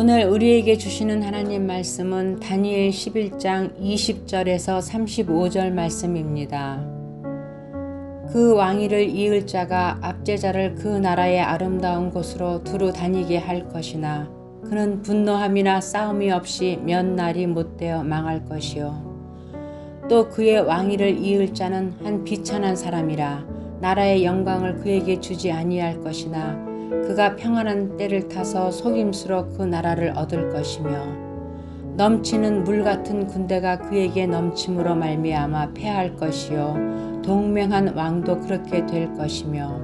오늘 우리에게 주시는 하나님 말씀은 다니엘 11장 20절에서 35절 말씀입니다. 그 왕위를 이을 자가 압제자를 그 나라의 아름다운 곳으로 두루 다니게 할 것이나 그는 분노함이나 싸움이 없이 몇 날이 못되어 망할 것이요. 또 그의 왕위를 이을 자는 한 비천한 사람이라 나라의 영광을 그에게 주지 아니할 것이나 그가 평안한 때를 타서 속임수로 그 나라를 얻을 것이며 넘치는 물 같은 군대가 그에게 넘침으로 말미암아 패할 것이요 동맹한 왕도 그렇게 될 것이며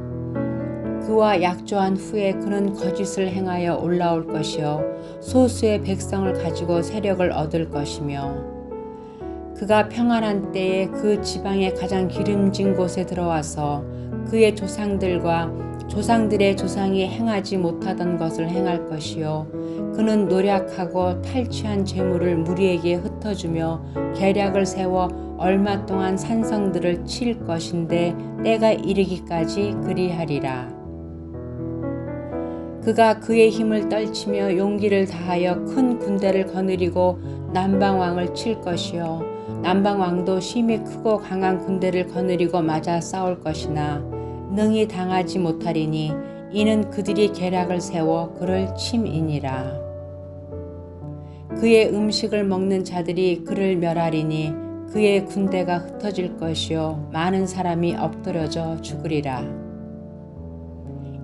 그와 약조한 후에 그는 거짓을 행하여 올라올 것이요 소수의 백성을 가지고 세력을 얻을 것이며 그가 평안한 때에 그 지방의 가장 기름진 곳에 들어와서 그의 조상들의 조상이 행하지 못하던 것을 행할 것이요 그는 노력하고 탈취한 재물을 무리에게 흩어주며 계략을 세워 얼마 동안 산성들을 칠 것인데 때가 이르기까지 그리하리라. 그가 그의 힘을 떨치며 용기를 다하여 큰 군대를 거느리고 남방왕을 칠 것이요 남방왕도 심히 크고 강한 군대를 거느리고 맞아 싸울 것이나 능히 당하지 못하리니 이는 그들이 계략을 세워 그를 침이니라. 그의 음식을 먹는 자들이 그를 멸하리니 그의 군대가 흩어질 것이요 많은 사람이 엎드려져 죽으리라.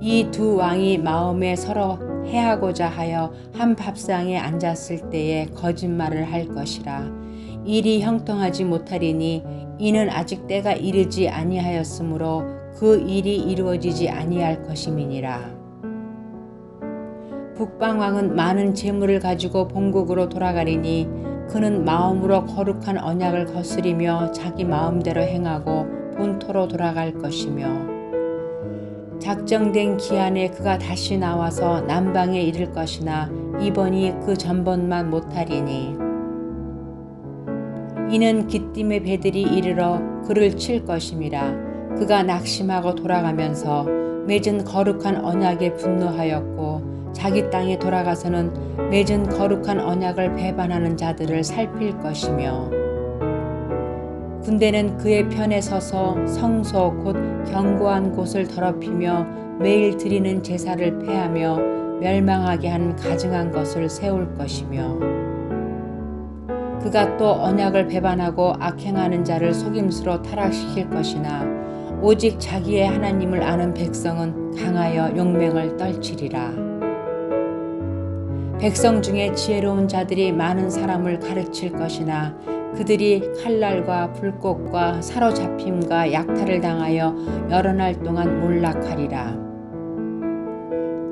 이 두 왕이 마음에 서로 해하고자 하여 한 밥상에 앉았을 때에 거짓말을 할 것이라. 일이 형통하지 못하리니 이는 아직 때가 이르지 아니하였으므로 그 일이 이루어지지 아니할 것임이니라. 북방왕은 많은 재물을 가지고 본국으로 돌아가리니 그는 마음으로 거룩한 언약을 거스리며 자기 마음대로 행하고 본토로 돌아갈 것이며 작정된 기한에 그가 다시 나와서 남방에 이를 것이나 이번이 그 전번만 못하리니 이는 기띔의 배들이 이르러 그를 칠 것임이라. 그가 낙심하고 돌아가면서 맺은 거룩한 언약에 분노하였고 자기 땅에 돌아가서는 맺은 거룩한 언약을 배반하는 자들을 살필 것이며 군대는 그의 편에 서서 성소 곧 견고한 곳을 더럽히며 매일 드리는 제사를 폐하며 멸망하게 한 가증한 것을 세울 것이며 그가 또 언약을 배반하고 악행하는 자를 속임수로 타락시킬 것이나 오직 자기의 하나님을 아는 백성은 강하여 용맹을 떨치리라. 백성 중에 지혜로운 자들이 많은 사람을 가르칠 것이나 그들이 칼날과 불꽃과 사로잡힘과 약탈을 당하여 여러 날 동안 몰락하리라.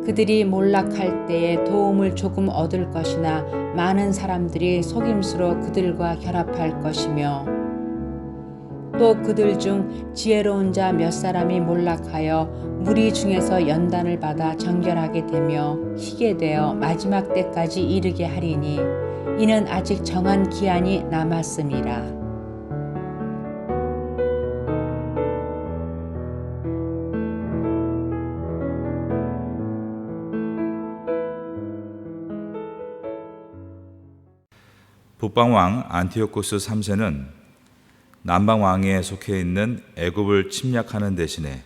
그들이 몰락할 때에 도움을 조금 얻을 것이나 많은 사람들이 속임수로 그들과 결합할 것이며 또 그들 중 지혜로운 자 몇 사람이 몰락하여 무리 중에서 연단을 받아 정결하게 되며 희게 되어 마지막 때까지 이르게 하리니 이는 아직 정한 기한이 남았음이라. 북방왕 안티오코스 3세는 남방왕에 속해 있는 애굽을 침략하는 대신에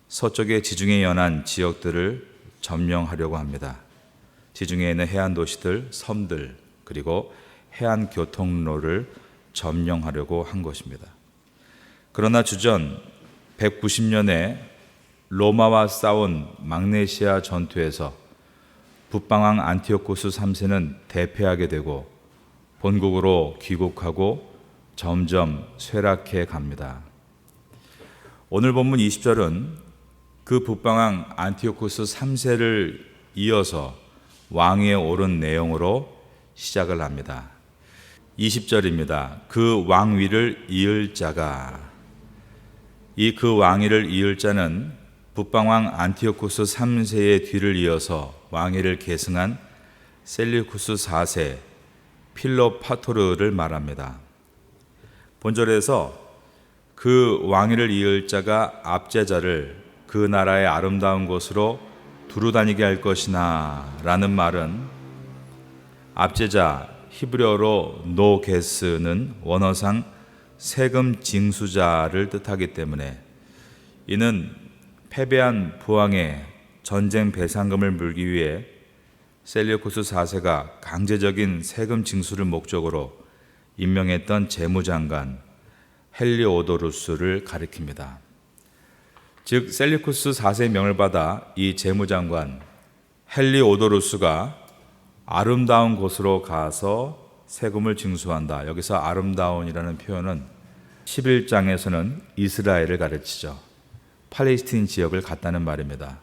서쪽의 지중해 연안 지역들을 점령하려고 합니다. 지중해에 있는 해안 도시들, 섬들, 그리고 해안 교통로를 점령하려고 한 것입니다. 그러나 주전 190년에 로마와 싸운 magnesia 전투에서 북방왕 안티오코스 3세는 대패하게 되고 본국으로 귀국하고 점점 쇠락해 갑니다. 오늘 본문 20절은 그 북방왕 안티오코스 3세를 이어서 왕위에 오른 내용으로 시작을 합니다. 20절입니다. 그 왕위를 이을 자가, 그 왕위를 이을 자는 북방왕 안티오코스 3세의 뒤를 이어서 왕위를 계승한 셀류쿠스 4세 필로파토르를 말합니다. 본절에서 그 왕위를 이을 자가 압제자를 그 나라의 아름다운 곳으로 두루 다니게 할 것이나 라는 말은 압제자 히브리어로 노게스는 원어상 세금 징수자를 뜻하기 때문에 이는 패배한 부왕의 전쟁 배상금을 물기 위해 셀류쿠스 4세가 강제적인 세금 징수를 목적으로 임명했던 재무장관 헬리오도루스를 가리킵니다. 즉 셀류쿠스 4세의 명을 받아 이 재무장관 헬리오도루스가 아름다운 곳으로 가서 세금을 징수한다. 여기서 아름다운이라는 표현은 11장에서는 이스라엘을 가르치죠. 팔레스틴 지역을 갖다는 말입니다.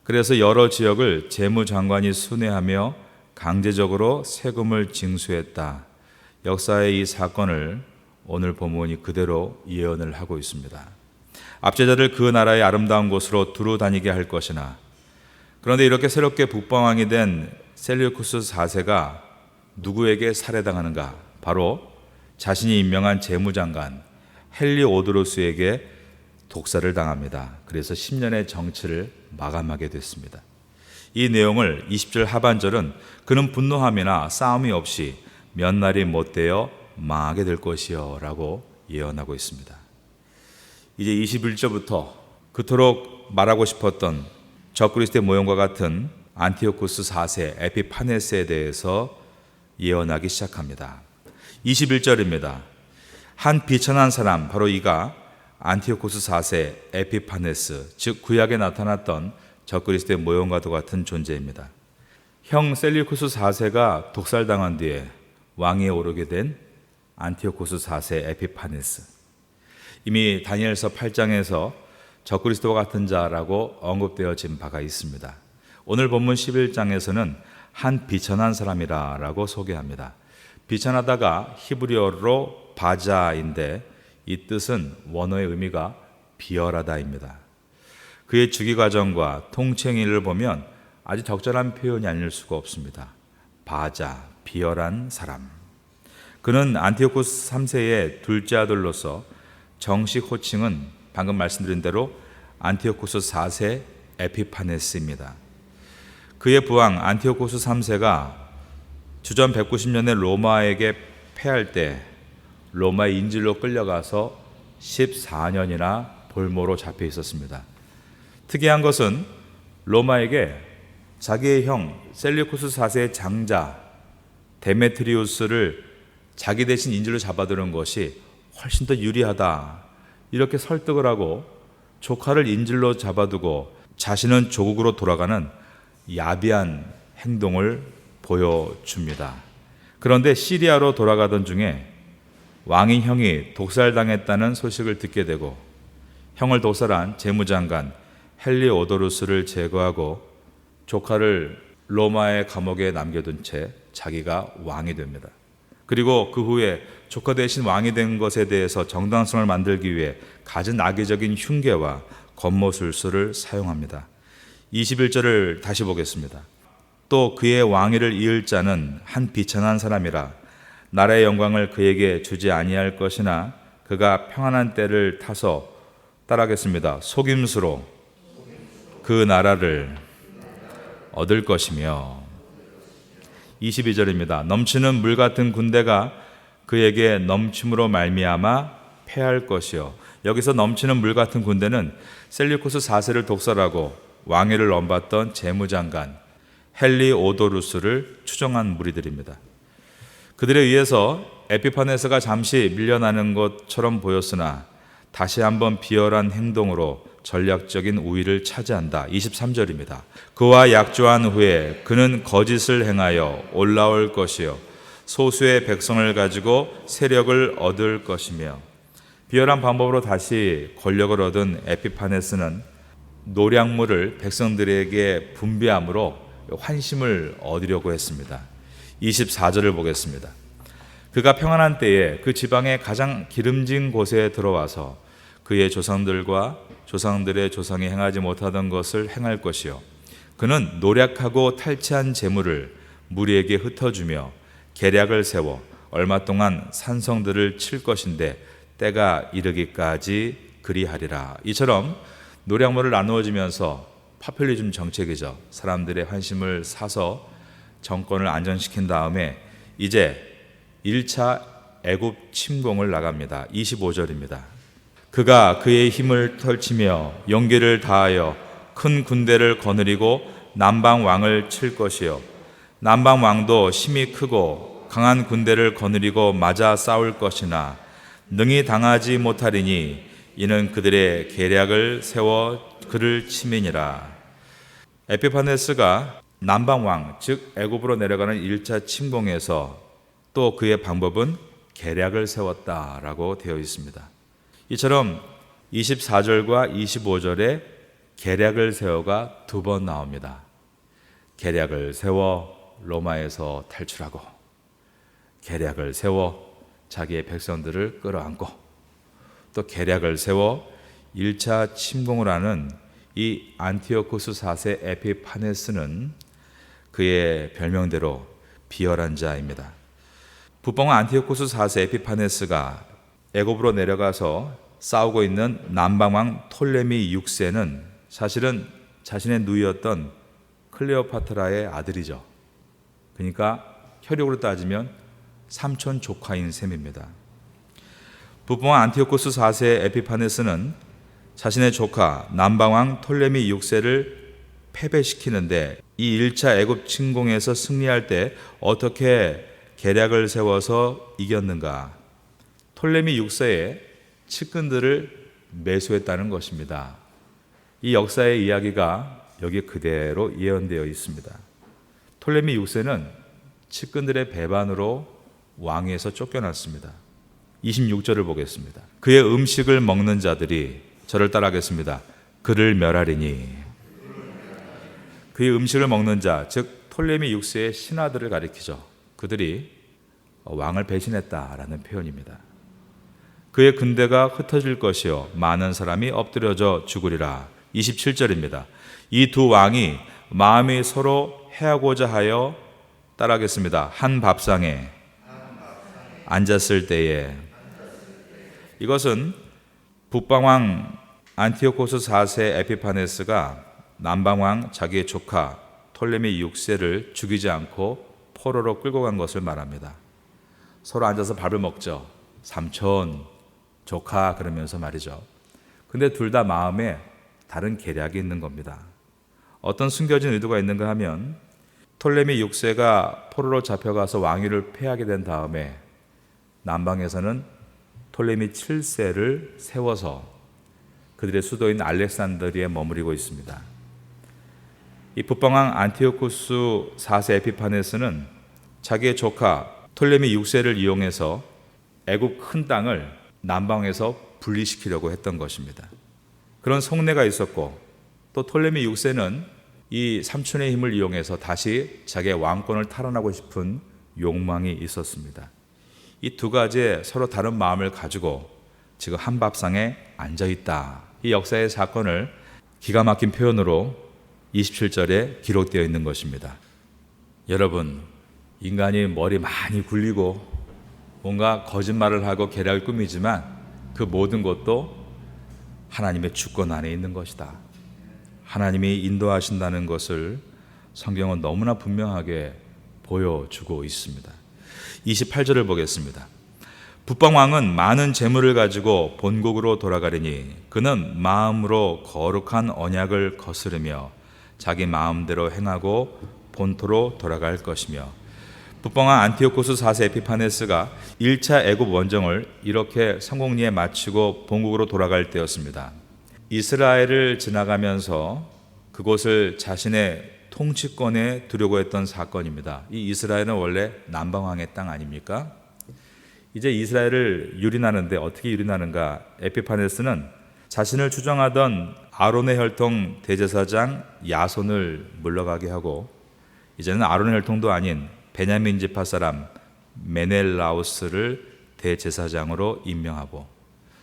그래서 여러 지역을 재무장관이 순회하며 강제적으로 세금을 징수했다. 역사의 이 사건을 오늘 본문이 그대로 예언을 하고 있습니다. 압제자를 그 나라의 아름다운 곳으로 두루 다니게 할 것이나, 그런데 이렇게 새롭게 북방왕이 된 셀류쿠스 4세가 누구에게 살해당하는가? 바로 자신이 임명한 재무장관 헬리오도루스에게 독살을 당합니다. 그래서 10년의 정치를 마감하게 됐습니다. 이 내용을 20절 하반절은 그는 분노함이나 싸움이 없이 몇 날이 못되어 망하게 될 것이요 라고 예언하고 있습니다. 이제 21절부터 그토록 말하고 싶었던 적그리스도의 모형과 같은 안티오쿠스 4세 에피파네스에 대해서 예언하기 시작합니다. 21절입니다. 한 비천한 사람, 바로 이가 안티오쿠스 4세 에피파네스, 즉 구약에 나타났던 적그리스도의 모형과도 같은 존재입니다. 형 셀류쿠스 4세가 독살당한 뒤에 왕위에 오르게 된 안티오쿠스 4세 에피파네스, 이미 다니엘서 8장에서 적그리스도와 같은 자라고 언급되어진 바가 있습니다. 오늘 본문 11장에서는 한 비천한 사람이라고 소개합니다. 비천하다가 히브리어로 바자인데 이 뜻은 원어의 의미가 비열하다입니다. 그의 주기 과정과 통칭일을 보면 아주 적절한 표현이 아닐 수가 없습니다. 바자, 비열한 사람. 그는 안티오쿠스 3세의 둘째 아들로서 정식 호칭은 방금 말씀드린 대로 안티오쿠스 4세 에피파네스입니다. 그의 부왕 안티오쿠스 3세가 주전 190년에 로마에게 패할 때 로마의 인질로 끌려가서 14년이나 볼모로 잡혀 있었습니다. 특이한 것은 로마에게 자기의 형 셀류쿠스 4세의 장자 데메트리우스를 자기 대신 인질로 잡아들은 것이 훨씬 더 유리하다, 이렇게 설득을 하고 조카를 인질로 잡아두고 자신은 조국으로 돌아가는 야비한 행동을 보여줍니다. 그런데 시리아로 돌아가던 중에 왕의 형이 독살당했다는 소식을 듣게 되고 형을 독살한 재무장관 헬리오도루스를 제거하고 조카를 로마의 감옥에 남겨둔 채 자기가 왕이 됩니다. 그리고 그 후에 조카 대신 왕이 된 것에 대해서 정당성을 만들기 위해 갖은 악의적인 흉계와 권모술수를 사용합니다. 21절을 다시 보겠습니다. 또 그의 왕위를 이을 자는 한 비천한 사람이라 나라의 영광을 그에게 주지 아니할 것이나 그가 평안한 때를 타서 따라하겠습니다. 속임수로 그 나라를 얻을 것이며. 22절입니다. 넘치는 물 같은 군대가 그에게 넘침으로 말미암아 패할 것이요. 여기서 넘치는 물 같은 군대는 셀류쿠스 4세를 독살하고 왕위를 넘봤던 재무장관 헬리오도루스를 추정한 무리들입니다. 그들에 의해서 에피파네스가 잠시 밀려나는 것처럼 보였으나 다시 한번 비열한 행동으로 전략적인 우위를 차지한다. 23절입니다. 그와 약조한 후에 그는 거짓을 행하여 올라올 것이요 소수의 백성을 가지고 세력을 얻을 것이며. 비열한 방법으로 다시 권력을 얻은 에피파네스는 노략물을 백성들에게 분배함으로 환심을 얻으려고 했습니다. 24절을 보겠습니다. 그가 평안한 때에 그 지방의 가장 기름진 곳에 들어와서 그의 조상들과 조상들의 조상이 행하지 못하던 것을 행할 것이요 그는 노략하고 탈취한 재물을 무리에게 흩어주며 계략을 세워 얼마 동안 산성들을 칠 것인데 때가 이르기까지 그리하리라. 이처럼 노략물을 나누어주면서 파퓰리즘 정책이죠. 사람들의 환심을 사서 정권을 안정시킨 다음에 이제 1차 애굽 침공을 나갑니다. 25절입니다. 그가 그의 힘을 펼치며 용기를 다하여 큰 군대를 거느리고 남방 왕을 칠 것이요 남방 왕도 힘이 크고 강한 군대를 거느리고 맞아 싸울 것이나 능히 당하지 못하리니 이는 그들의 계략을 세워 그를 치민이라. 에피파네스가 남방 왕, 즉 애굽으로 내려가는 1차 침공에서 또 그의 방법은 계략을 세웠다라고 되어 있습니다. 이처럼 24절과 25절에 계략을 세워가 두 번 나옵니다. 계략을 세워 로마에서 탈출하고 계략을 세워 자기의 백성들을 끌어안고 또 계략을 세워 1차 침공을 하는 이 안티오쿠스 4세 에피파네스는 그의 별명대로 비열한 자입니다. 북방왕 안티오쿠스 4세 에피파네스가 애굽으로 내려가서 싸우고 있는 남방왕 톨레미 6세는 사실은 자신의 누이였던 클레오파트라의 아들이죠. 그러니까 혈육으로 따지면 삼촌 조카인 셈입니다. 북방왕 안티오쿠스 4세 에피파네스는 자신의 조카 남방왕 톨레미 6세를 패배시키는데 이 1차 애굽 침공에서 승리할 때 어떻게 계략을 세워서 이겼는가? 톨레미 6세의 측근들을 매수했다는 것입니다. 이 역사의 이야기가 여기 그대로 예언되어 있습니다. 톨레미 6세는 측근들의 배반으로 왕위에서 쫓겨났습니다. 26절을 보겠습니다. 그의 음식을 먹는 자들이 저를 따라하겠습니다. 그를 멸하리니. 그의 음식을 먹는 자, 즉 톨레미 6세의 신하들을 가리키죠. 그들이 왕을 배신했다라는 표현입니다. 그의 군대가 흩어질 것이요 많은 사람이 엎드려져 죽으리라. 27절입니다. 이 두 왕이 마음이 서로 해하고자 하여 따라하겠습니다. 한 밥상에 앉았을 때에. 이것은 북방왕 안티오코스 4세 에피파네스가 남방왕 자기의 조카 톨레미 6세를 죽이지 않고 포로로 끌고 간 것을 말합니다. 서로 앉아서 밥을 먹죠. 삼촌, 조카 그러면서 말이죠. 근데 둘 다 마음에 다른 계략이 있는 겁니다. 어떤 숨겨진 의도가 있는가 하면 톨레미 6세가 포로로 잡혀가서 왕위를 폐하게 된 다음에 남방에서는 톨레미 7세를 세워서 그들의 수도인 알렉산드리아에 머무르고 있습니다. 이 북방왕 안티오쿠스 4세 에피파네스는 자기의 조카 톨레미 6세를 이용해서 애굽 큰 땅을 남방에서 분리시키려고 했던 것입니다. 그런 속내가 있었고 또 톨레미 6세는 이 삼촌의 힘을 이용해서 다시 자기의 왕권을 탈환하고 싶은 욕망이 있었습니다. 이 두 가지의 서로 다른 마음을 가지고 지금 한 밥상에 앉아있다. 이 역사의 사건을 기가 막힌 표현으로 27절에 기록되어 있는 것입니다. 여러분, 인간이 머리 많이 굴리고 뭔가 거짓말을 하고 계략을 꾸미지만 그 모든 것도 하나님의 주권 안에 있는 것이다. 하나님이 인도하신다는 것을 성경은 너무나 분명하게 보여주고 있습니다. 28절을 보겠습니다. 북방왕은 많은 재물을 가지고 본국으로 돌아가리니 그는 마음으로 거룩한 언약을 거스르며 자기 마음대로 행하고 본토로 돌아갈 것이며. 북방왕 안티오코스 4세 에피파네스가 1차 애굽 원정을 이렇게 성공리에 마치고 본국으로 돌아갈 때였습니다. 이스라엘을 지나가면서 그곳을 자신의 통치권에 두려고 했던 사건입니다. 이 이스라엘은 원래 남방왕의 땅 아닙니까? 이제 이스라엘을 유린하는데 어떻게 유린하는가? 에피파네스는 자신을 추종하던 아론의 혈통 대제사장 야손을 물러가게 하고 이제는 아론의 혈통도 아닌 베냐민 지파 사람 메넬라우스를 대제사장으로 임명하고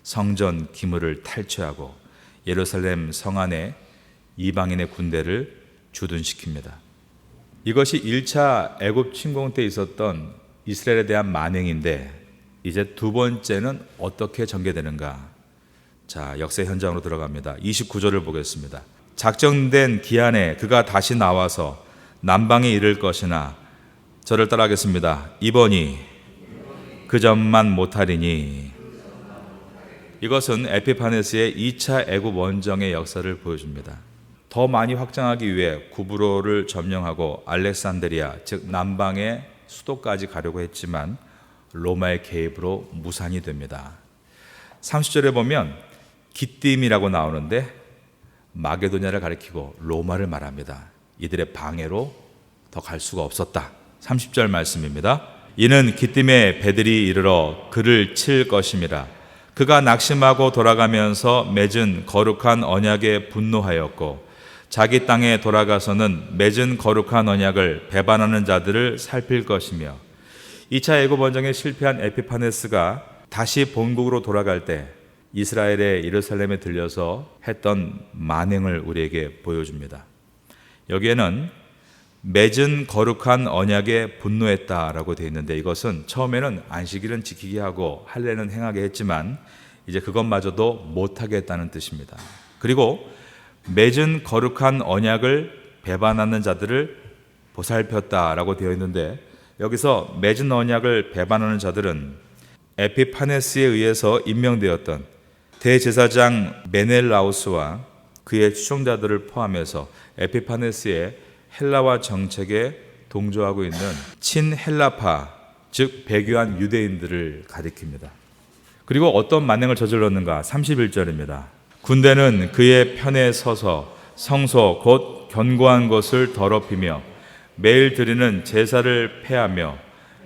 성전 기물을 탈취하고 예루살렘 성 안에 이방인의 군대를 주둔시킵니다. 이것이 1차 애굽 침공 때 있었던 이스라엘에 대한 만행인데 이제 두 번째는 어떻게 전개되는가? 자, 역사 현장으로 들어갑니다. 29절을 보겠습니다. 작정된 기한에 그가 다시 나와서 남방에 이를 것이나 저를 따라하겠습니다. 이번이 그 점만 못하리니. 이것은 에피파네스의 2차 애굽 원정의 역사를 보여줍니다. 더 많이 확장하기 위해 구브로를 점령하고 알렉산드리아, 즉 남방의 수도까지 가려고 했지만 로마의 개입으로 무산이 됩니다. 30절에 보면 기띔이라고 나오는데 마게도냐를 가리키고 로마를 말합니다. 이들의 방해로 더 갈 수가 없었다. 30절 말씀입니다. 이는 기띔의 배들이 이르러 그를 칠 것임이라. 그가 낙심하고 돌아가면서 맺은 거룩한 언약에 분노하였고 자기 땅에 돌아가서는 맺은 거룩한 언약을 배반하는 자들을 살필 것이며 2차 애굽 원정에 실패한 에피파네스가 다시 본국으로 돌아갈 때 이스라엘의 예루살렘에 들려서 했던 만행을 우리에게 보여줍니다. 여기에는 맺은 거룩한 언약에 분노했다라고 되어 있는데 이것은 처음에는 안식일은 지키게 하고 할례는 행하게 했지만 이제 그것마저도 못하게 했다는 뜻입니다. 그리고 맺은 거룩한 언약을 배반하는 자들을 보살폈다라고 되어 있는데 여기서 맺은 언약을 배반하는 자들은 에피파네스에 의해서 임명되었던 대제사장 메넬라우스와 그의 추종자들을 포함해서 에피파네스의 헬라화 정책에 동조하고 있는 친헬라파, 즉 배교한 유대인들을 가리킵니다. 그리고 어떤 만행을 저질렀는가? 31절입니다. 군대는 그의 편에 서서 성소 곧 견고한 것을 더럽히며 매일 드리는 제사를 폐하며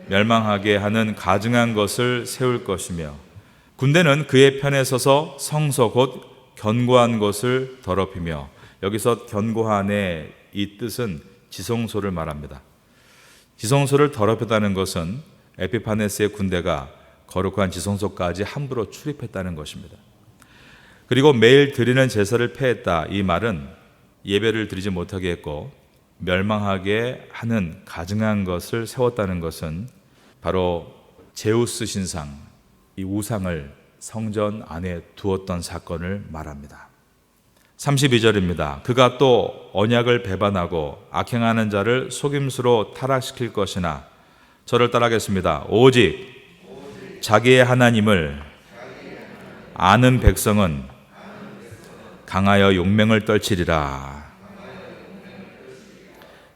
멸망하게 하는 가증한 것을 세울 것이며 군대는 그의 편에 서서 성소 곧 견고한 것을 더럽히며 여기서 견고한의 이 뜻은 지성소를 말합니다. 지성소를 더럽혔다는 것은 에피파네스의 군대가 거룩한 지성소까지 함부로 출입했다는 것입니다. 그리고 매일 드리는 제사를 폐했다. 이 말은 예배를 드리지 못하게 했고 멸망하게 하는 가증한 것을 세웠다는 것은 바로 제우스 신상, 이 우상을 성전 안에 두었던 사건을 말합니다. 32절입니다. 그가 또 언약을 배반하고 악행하는 자를 속임수로 타락시킬 것이나 저를 따라하겠습니다. 오직 자기의 하나님을 아는 백성은 강하여 용맹을 떨치리라.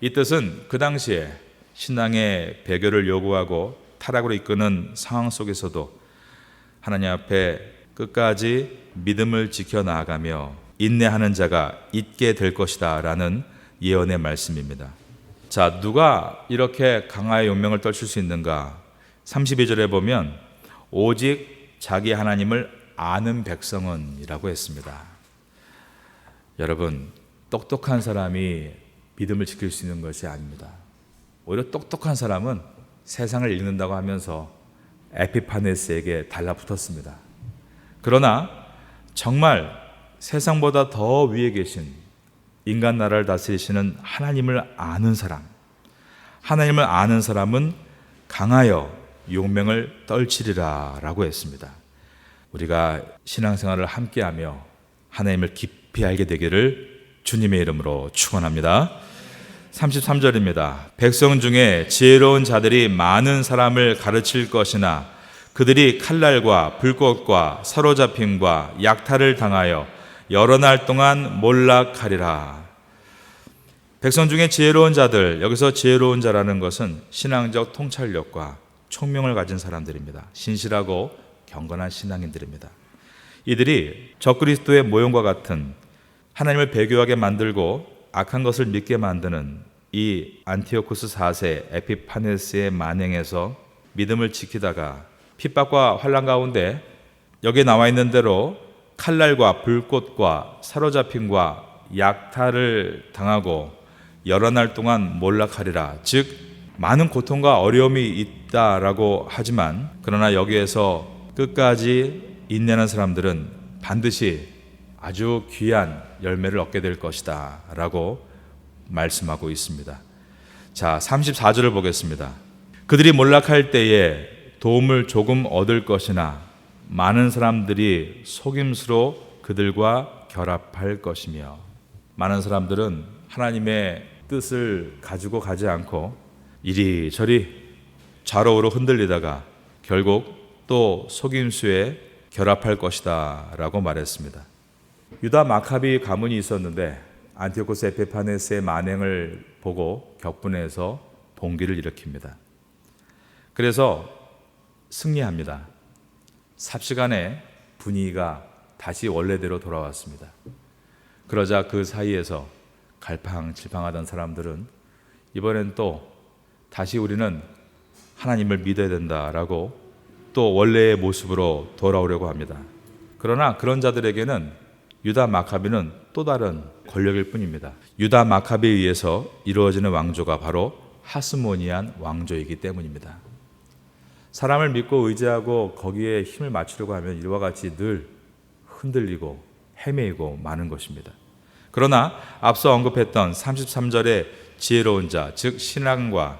이 뜻은 그 당시에 신앙의 배교를 요구하고 타락으로 이끄는 상황 속에서도 하나님 앞에 끝까지 믿음을 지켜나가며 인내하는 자가 있게 될 것이다 라는 예언의 말씀입니다. 자, 누가 이렇게 강하여 용맹을 떨칠 수 있는가? 32절에 보면 오직 자기 하나님을 아는 백성은 이라고 했습니다. 여러분, 똑똑한 사람이 믿음을 지킬 수 있는 것이 아닙니다. 오히려 똑똑한 사람은 세상을 읽는다고 하면서 에피파네스에게 달라붙었습니다. 그러나 정말 세상보다 더 위에 계신 인간 나라를 다스리시는 하나님을 아는 사람, 하나님을 아는 사람은 강하여 용맹을 떨치리라 라고 했습니다. 우리가 신앙생활을 함께하며 하나님을 깊이 알게 되기를 주님의 이름으로 축원합니다. 33절입니다. 백성 중에 지혜로운 자들이 많은 사람을 가르칠 것이나 그들이 칼날과 불꽃과 사로잡힘과 약탈을 당하여 여러 날 동안 몰락하리라. 백성 중에 지혜로운 자들, 여기서 지혜로운 자라는 것은 신앙적 통찰력과 총명을 가진 사람들입니다. 신실하고 경건한 신앙인들입니다. 이들이 적그리스도의 모형과 같은 하나님을 배교하게 만들고 악한 것을 믿게 만드는 이 안티오쿠스 4세 에피파네스의 만행에서 믿음을 지키다가 핍박과 환난 가운데 여기에 나와 있는 대로 칼날과 불꽃과 사로잡힘과 약탈을 당하고 여러 날 동안 몰락하리라. 즉 많은 고통과 어려움이 있다라고 하지만 그러나 여기에서 끝까지 인내하는 사람들은 반드시 아주 귀한 열매를 얻게 될 것이다 라고 말씀하고 있습니다. 자, 34절을 보겠습니다. 그들이 몰락할 때에 도움을 조금 얻을 것이나 많은 사람들이 속임수로 그들과 결합할 것이며 많은 사람들은 하나님의 뜻을 가지고 가지 않고 이리저리 좌로우로 흔들리다가 결국 또 속임수에 결합할 것이다 라고 말했습니다. 유다 마카비 가문이 있었는데 안티오코스 에피파네스의 만행을 보고 격분해서 봉기를 일으킵니다. 그래서 승리합니다. 삽시간에 분위기가 다시 원래대로 돌아왔습니다. 그러자 그 사이에서 갈팡질팡하던 사람들은 이번엔 또 다시 우리는 하나님을 믿어야 된다라고 또 원래의 모습으로 돌아오려고 합니다. 그러나 그런 자들에게는 유다 마카비는 또 다른 권력일 뿐입니다. 유다 마카비에 의해서 이루어지는 왕조가 바로 하스모니안 왕조이기 때문입니다. 사람을 믿고 의지하고 거기에 힘을 맞추려고 하면 이와 같이 늘 흔들리고 헤매이고 마는 것입니다. 그러나 앞서 언급했던 33절의 지혜로운 자, 즉 신앙과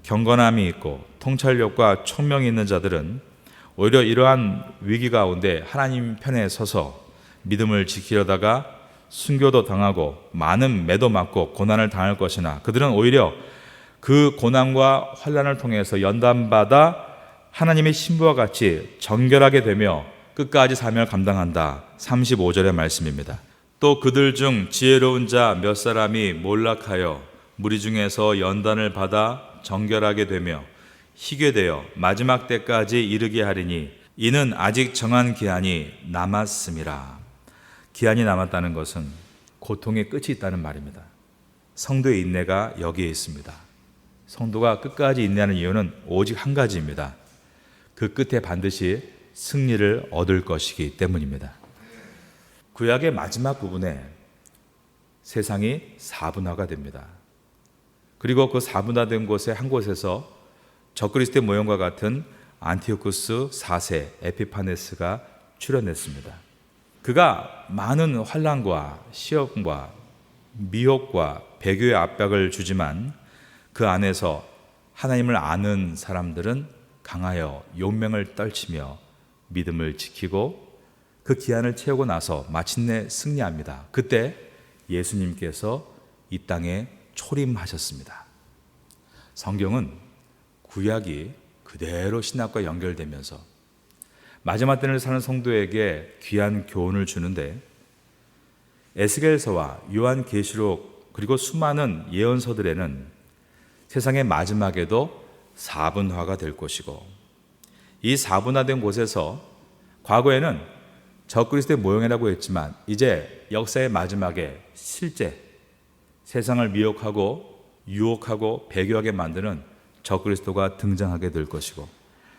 경건함이 있고 통찰력과 총명이 있는 자들은 오히려 이러한 위기 가운데 하나님 편에 서서 믿음을 지키려다가 순교도 당하고 많은 매도 맞고 고난을 당할 것이나 그들은 오히려 그 고난과 환난을 통해서 연단받아 하나님의 신부와 같이 정결하게 되며 끝까지 사명을 감당한다. 35절의 말씀입니다. 또 그들 중 지혜로운 자 몇 사람이 몰락하여 무리 중에서 연단을 받아 정결하게 되며 희게 되어 마지막 때까지 이르게 하리니 이는 아직 정한 기한이 남았음이라. 기한이 남았다는 것은 고통의 끝이 있다는 말입니다. 성도의 인내가 여기에 있습니다. 성도가 끝까지 인내하는 이유는 오직 한 가지입니다. 그 끝에 반드시 승리를 얻을 것이기 때문입니다. 구약의 마지막 부분에 세상이 사분화가 됩니다. 그리고 그 사분화된 곳의 한 곳에서 적그리스도의 모형과 같은 안티오쿠스 4세 에피파네스가 출현했습니다. 그가 많은 환난과 시험과 미혹과 배교의 압박을 주지만 그 안에서 하나님을 아는 사람들은 강하여 용맹을 떨치며 믿음을 지키고 그 기한을 채우고 나서 마침내 승리합니다. 그때 예수님께서 이 땅에 초림하셨습니다. 성경은 구약이 그대로 신약과 연결되면서 마지막 때를 사는 성도에게 귀한 교훈을 주는데 에스겔서와 요한계시록 그리고 수많은 예언서들에는 세상의 마지막에도 사분화가 될 것이고 이 사분화된 곳에서 과거에는 적그리스도의 모형이라고 했지만 이제 역사의 마지막에 실제 세상을 미혹하고 유혹하고 배교하게 만드는 적그리스도가 등장하게 될 것이고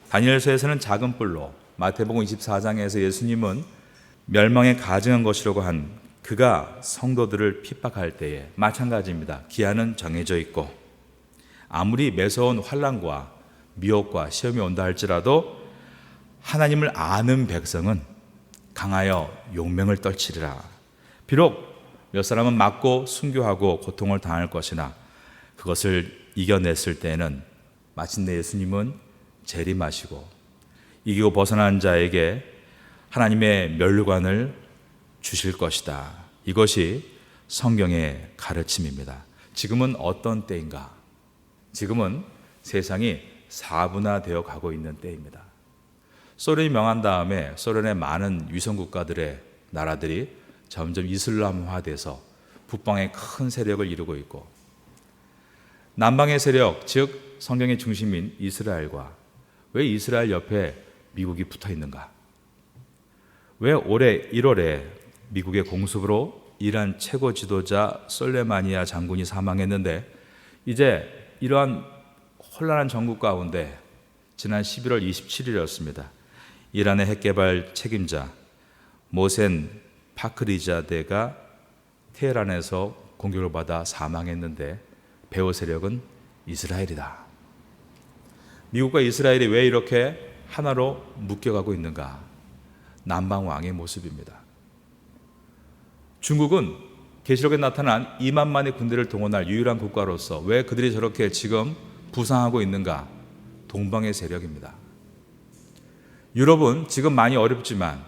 다니엘서에서는 작은 뿔로 마태복음 24장에서 예수님은 멸망에 가증한 것이라고 한 그가 성도들을 핍박할 때에 마찬가지입니다. 기한은 정해져 있고 아무리 매서운 환난과 미혹과 시험이 온다 할지라도 하나님을 아는 백성은 강하여 용맹을 떨치리라. 비록 몇 사람은 맞고 순교하고 고통을 당할 것이나 그것을 이겨냈을 때에는 마침내 예수님은 재림하시고 이기고 벗어난 자에게 하나님의 멸류관을 주실 것이다. 이것이 성경의 가르침입니다. 지금은 어떤 때인가? 지금은 세상이 사분화되어 가고 있는 때입니다. 소련이 명한 다음에 소련의 많은 위성국가들의 나라들이 점점 이슬람화돼서 북방에 큰 세력을 이루고 있고 남방의 세력, 즉 성경의 중심인 이스라엘과 왜 이스라엘 옆에 미국이 붙어 있는가? 왜 올해 1월에 미국의 공습으로 이란 최고 지도자 솔레마니아 장군이 사망했는데 이제 이러한 혼란한 정국 가운데 지난 11월 27일이었습니다. 이란의 핵개발 책임자 모센 파크리자데가 테헤란에서 공격을 받아 사망했는데 배후 세력은 이스라엘이다. 미국과 이스라엘이 왜 이렇게 하나로 묶여가고 있는가? 남방왕의 모습입니다. 중국은 계시록에 나타난 2만만의 군대를 동원할 유일한 국가로서 왜 그들이 저렇게 지금 부상하고 있는가? 동방의 세력입니다. 유럽은 지금 많이 어렵지만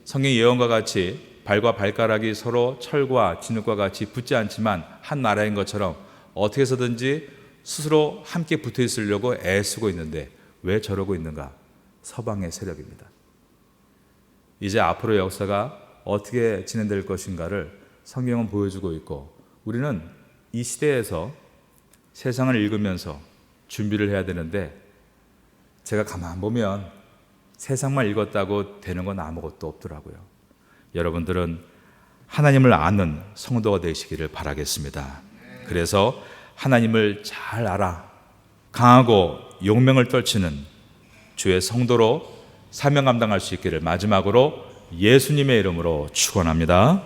성경 예언과 같이 발과 발가락이 서로 철과 진흙과 같이 붙지 않지만 한 나라인 것처럼 어떻게 해서든지 스스로 함께 붙어 있으려고 애쓰고 있는데 왜 저러고 있는가? 서방의 세력입니다. 이제 앞으로 역사가 어떻게 진행될 것인가를 성경은 보여주고 있고, 우리는 이 시대에서 세상을 읽으면서 준비를 해야 되는데, 제가 가만 보면 세상만 읽었다고 되는 건 아무것도 없더라고요. 여러분들은 하나님을 아는 성도가 되시기를 바라겠습니다. 그래서 하나님을 잘 알아 강하고 용맹을 떨치는 주의 성도로 사명 감당할 수 있기를 마지막으로 예수님의 이름으로 축원합니다.